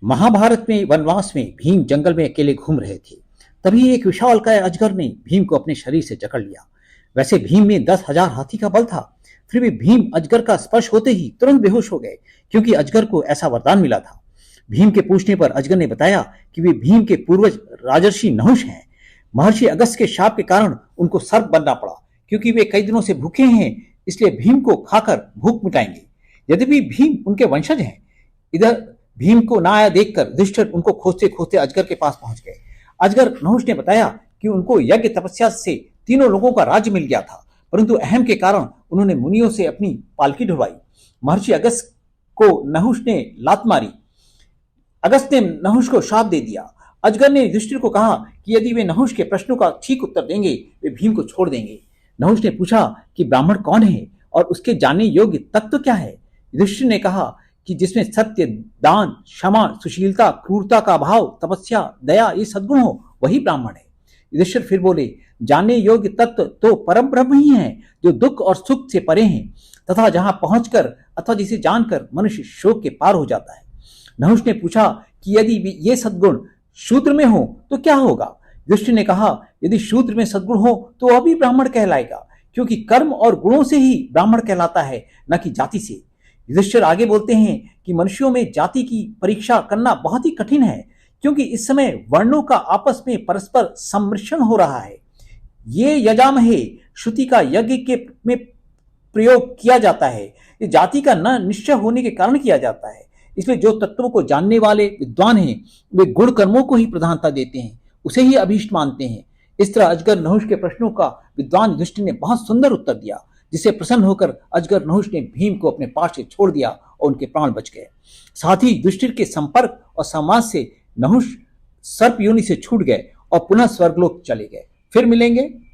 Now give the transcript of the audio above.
महाभारत में वनवास में भीम जंगल में अकेले घूम रहे थे। तभी एक विशालकाय अजगर ने भीम को अपने शरीर से जकड़ लिया। वैसे भीम में 10,000 हाथी का बल था, फिर भी भीम अजगर का स्पर्श होते ही तुरंत बेहोश हो गए, क्योंकि अजगर को ऐसा वरदान मिला था। भीम के पूछने पर अजगर ने बताया कि वे भीम के पूर्वज राजर्षि नहुष हैं। महर्षि अगस्त के शाप के कारण उनको सर्प बनना पड़ा, क्योंकि वे कई दिनों से भूखे हैं, इसलिए भीम को खाकर भूख मिटाएंगे। यद्यपि भीम उनके वंशज हैं। इधर भीम को ना आया देखकर युधिष्ठिर उनको खोजते खोजते अजगर के पास पहुंच गए। अजगर नहुष ने बताया कि उनको यज्ञ तपस्या से तीनों लोगों का राज्य मिल गया था, परंतु अहम के कारण उन्होंने मुनियों से अपनी पालकी ढुलवाई। महर्षि अगस्त को नहुष ने लात मारी। अगस्त ने नहुष को श्राप दे दिया। अजगर ने युधिष्ठिर को कहा कि यदि वे नहुष के प्रश्नों का ठीक उत्तर देंगे, वे भीम को छोड़ देंगे। नहुष ने पूछा कि ब्राह्मण कौन है और उसके जानने योग्य तत्व क्या है। युधिष्ठिर ने कहा कि जिसमें सत्य, दान, क्षमा, सुशीलता, क्रूरता का भाव, तपस्या, दया ये सद्गुण हो, वही ब्राह्मण है। युधिष्ठिर फिर बोले, जानने योग्य तत्व तो परम ब्रह्म ही है, जो दुख और सुख से परे हैं तथा जहां पहुंचकर अथवा जिसे जानकर मनुष्य शोक के पार हो जाता है। नहुष ने पूछा कि यदि ये सद्गुण शूद्र में हो तो क्या होगा। युधिष्ठिर ने कहा, यदि शूद्र में सद्गुण हो तो वह भी ब्राह्मण कहलाएगा, क्योंकि कर्म और गुणों से ही ब्राह्मण कहलाता है, न कि जाति से। युधिष्ठिर आगे बोलते हैं कि मनुष्यों में जाति की परीक्षा करना बहुत ही कठिन है, क्योंकि इस समय वर्णों का आपस में परस्पर सम्मिश्रण हो रहा है। ये यजामहे श्रुति का यज्ञ के में प्रयोग किया जाता है। ये जाति का न निश्चय होने के कारण किया जाता है। इसलिए जो तत्वों को जानने वाले विद्वान हैं, वे गुण कर्मों को ही प्रधानता देते हैं, उसे ही अभीष्ट मानते हैं। इस तरह अजगर नहुष के प्रश्नों का विद्वान युधिष्ठिर ने बहुत सुंदर उत्तर दिया, जिससे प्रसन्न होकर अजगर नहुष ने भीम को अपने पास से छोड़ दिया और उनके प्राण बच गए। साथ ही युधिष्ठिर के संपर्क और संवाद से नहुष सर्प योनि से छूट गए और पुनः स्वर्गलोक चले गए। फिर मिलेंगे।